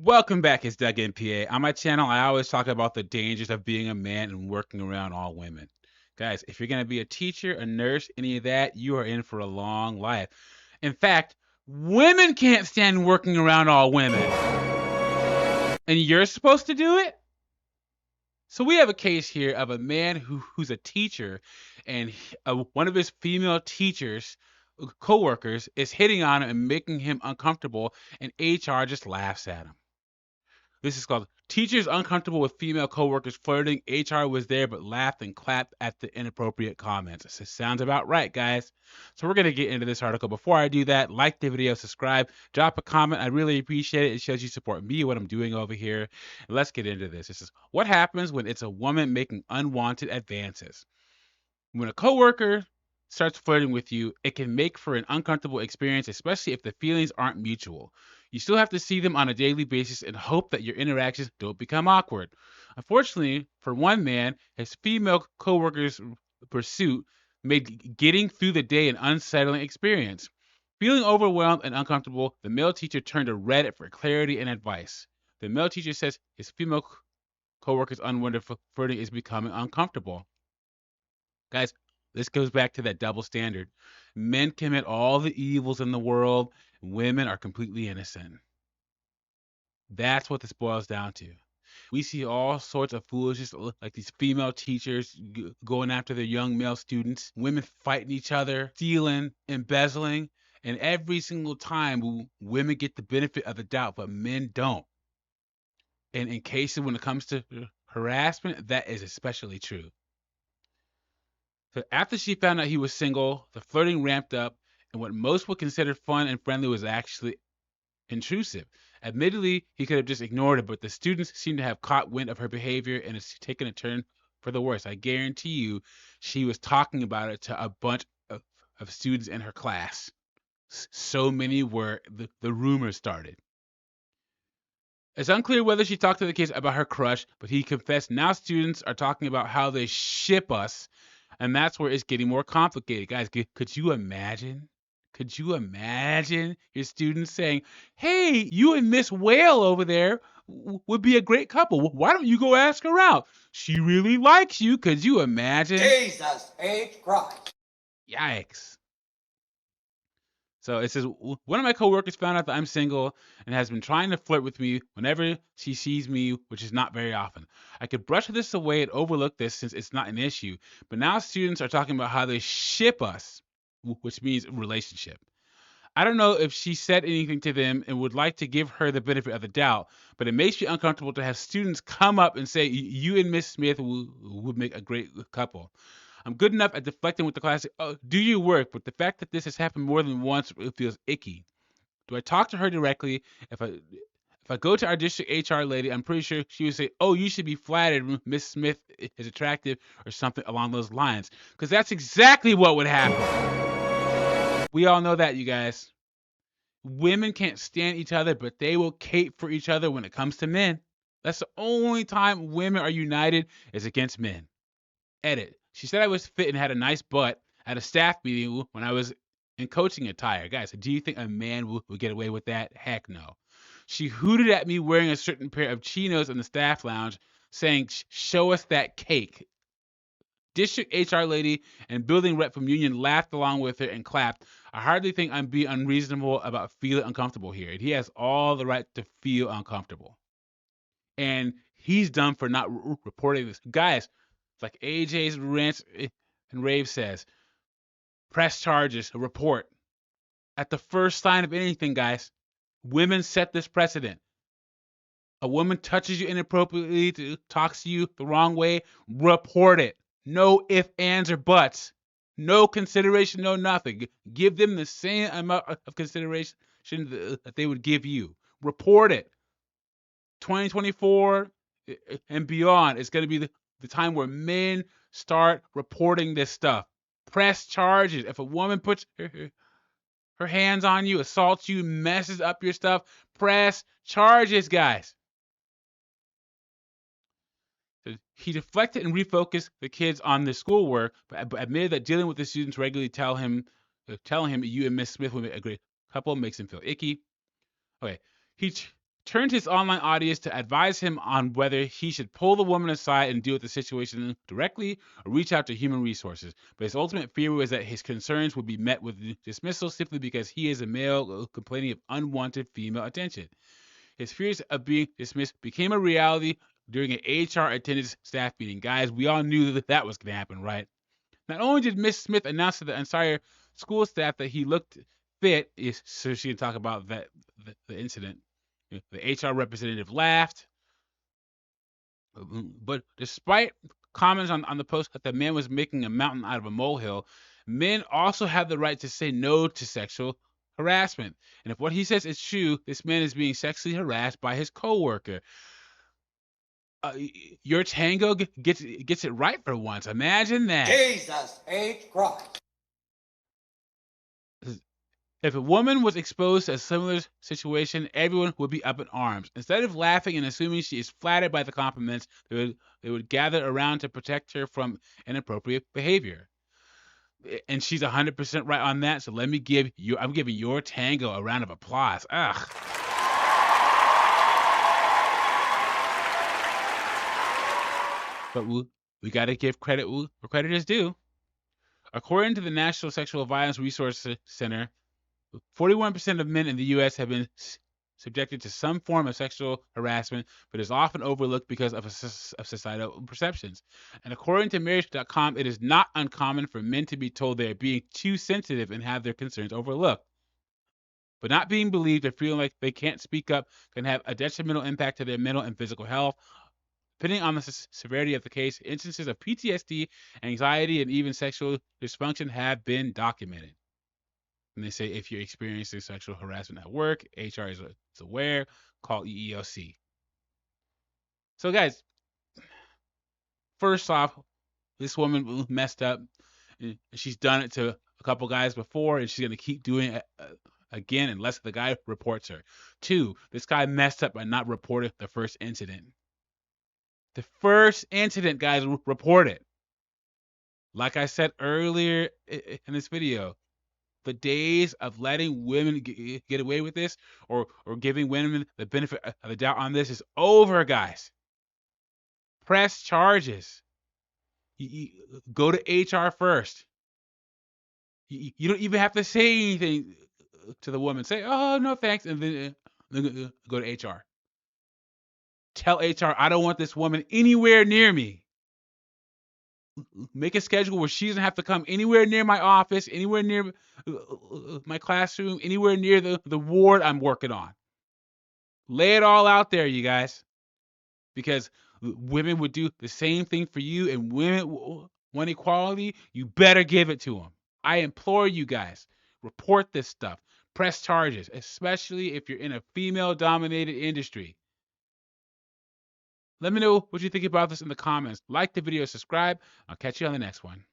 Welcome back, it's Doug NPA. On my channel, I always talk about the dangers of being a man and working around all women. Guys, if you're going to be a teacher, a nurse, any of that, you are in for a long life. In fact, women can't stand working around all women. And you're supposed to do it? So we have a case here of a man who's a teacher, and one of his female teachers, co-workers, is hitting on him and making him uncomfortable, and HR just laughs at him. This is called Teachers Uncomfortable with Female Coworkers Flirting. HR was there but laughed and clapped at the inappropriate comments. This sounds about right, guys. So we're going to get into this article. Before I do that, like the video, subscribe, drop a comment. I really appreciate it. It shows you support me, what I'm doing over here. And let's get into this. This is what happens when it's a woman making unwanted advances. When a coworker starts flirting with you, it can make for an uncomfortable experience, especially if the feelings aren't mutual. You still have to see them on a daily basis and hope that your interactions don't become awkward. Unfortunately, for one man, his female coworker's pursuit made getting through the day an unsettling experience. Feeling overwhelmed and uncomfortable, the male teacher turned to Reddit for clarity and advice. The male teacher says his female coworker's unwanted flirting is becoming uncomfortable. Guys, this goes back to that double standard. Men commit all the evils in the world, women are completely innocent. That's what this boils down to. We see all sorts of foolishness, like these female teachers going after their young male students, women fighting each other, stealing, embezzling, and every single time women get the benefit of the doubt, but men don't. And in cases when it comes to harassment, that is especially true. So after she found out he was single, the flirting ramped up, and what most would consider fun and friendly was actually intrusive. Admittedly, he could have just ignored it, but the students seemed to have caught wind of her behavior and it's taken a turn for the worse. I guarantee you, she was talking about it to a bunch of students in her class. So many were the rumors started. It's unclear whether she talked to the kids about her crush, but he confessed now students are talking about how they ship us, and that's where it's getting more complicated. Guys, could you imagine? Could you imagine your students saying, hey, you and Miss Whale over there would be a great couple. Why don't you go ask her out? She really likes you. Could you imagine? Jesus H. Christ. Yikes. So it says, one of my coworkers found out that I'm single and has been trying to flirt with me whenever she sees me, which is not very often. I could brush this away and overlook this since it's not an issue, but now students are talking about how they ship us, which means relationship. I don't know if she said anything to them and would like to give her the benefit of the doubt, but it makes me uncomfortable to have students come up and say, you and Miss Smith would make a great couple. I'm good enough at deflecting with the classic, oh, do your work, but the fact that this has happened more than once, it feels icky. Do I talk to her directly? If I go to our district HR lady, I'm pretty sure she would say, oh, you should be flattered Miss Smith is attractive or something along those lines. Because that's exactly what would happen. We all know that, you guys. Women can't stand each other, but they will cape for each other when it comes to men. That's the only time women are united is against men. Edit. She said I was fit and had a nice butt at a staff meeting when I was in coaching attire. Guys, do you think a man would get away with that? Heck no. She hooted at me wearing a certain pair of chinos in the staff lounge, saying, show us that cake. District HR lady and building rep from union laughed along with her and clapped. I hardly think I'm being unreasonable about feeling uncomfortable here. He has all the right to feel uncomfortable. And he's done for not reporting this. Guys, it's like AJ's rant and rave says, press charges, report. At the first sign of anything, guys, women set this precedent. A woman touches you inappropriately, talks to you the wrong way, report it. No ifs, ands, or buts. No consideration, no nothing. Give them the same amount of consideration that they would give you. Report it. 2024 and beyond is going to be the time where men start reporting this stuff. Press charges. If a woman puts her hands on you, assaults you, messes up your stuff, press charges, guys. He deflected and refocused the kids on their schoolwork, but admitted that dealing with the students regularly telling him you and Miss Smith would make a great couple makes him feel icky. Okay, he turned to his online audience to advise him on whether he should pull the woman aside and deal with the situation directly or reach out to human resources. But his ultimate fear was that his concerns would be met with dismissal simply because he is a male complaining of unwanted female attention. His fears of being dismissed became a reality during an HR attendance staff meeting. Guys, we all knew that that was going to happen, right? Not only did Miss Smith announce to the entire school staff that he looked fit, so she can talk about the incident. The HR representative laughed, but despite comments on the post that the man was making a mountain out of a molehill, men also have the right to say no to sexual harassment. And if what he says is true, this man is being sexually harassed by his coworker. Your tango gets it right for once. Imagine that. Jesus H. Christ. If a woman was exposed to a similar situation, everyone would be up in arms. Instead of laughing and assuming she is flattered by the compliments, they would gather around to protect her from inappropriate behavior. And she's 100% right on that. So I'm giving your tango a round of applause. Ugh. But we got to give credit where credit is due. According to the National Sexual Violence Resource Center, 41% of men in the U.S. have been subjected to some form of sexual harassment, but is often overlooked because of societal perceptions. And according to Marriage.com, it is not uncommon for men to be told they are being too sensitive and have their concerns overlooked. But not being believed or feeling like they can't speak up can have a detrimental impact to their mental and physical health. Depending on the severity of the case, instances of PTSD, anxiety, and even sexual dysfunction have been documented. And they say if you're experiencing sexual harassment at work, HR is aware, call EEOC. So, guys, first off, this woman messed up. She's done it to a couple guys before, and she's going to keep doing it again unless the guy reports her. 2, this guy messed up by not reporting the first incident. The first incident, guys, report it. Like I said earlier in this video, the days of letting women get away with this or giving women the benefit of the doubt on this is over, guys. Press charges. Go to HR first. You don't even have to say anything to the woman. Say, oh, no, thanks, and then go to HR. Tell HR, I don't want this woman anywhere near me. Make a schedule where she doesn't have to come anywhere near my office, anywhere near my classroom, anywhere near the ward I'm working on. Lay it all out there, you guys. Because women would do the same thing for you, and women want equality, you better give it to them. I implore you guys, report this stuff. Press charges, especially if you're in a female-dominated industry. Let me know what you think about this in the comments. Like the video, subscribe. I'll catch you on the next one.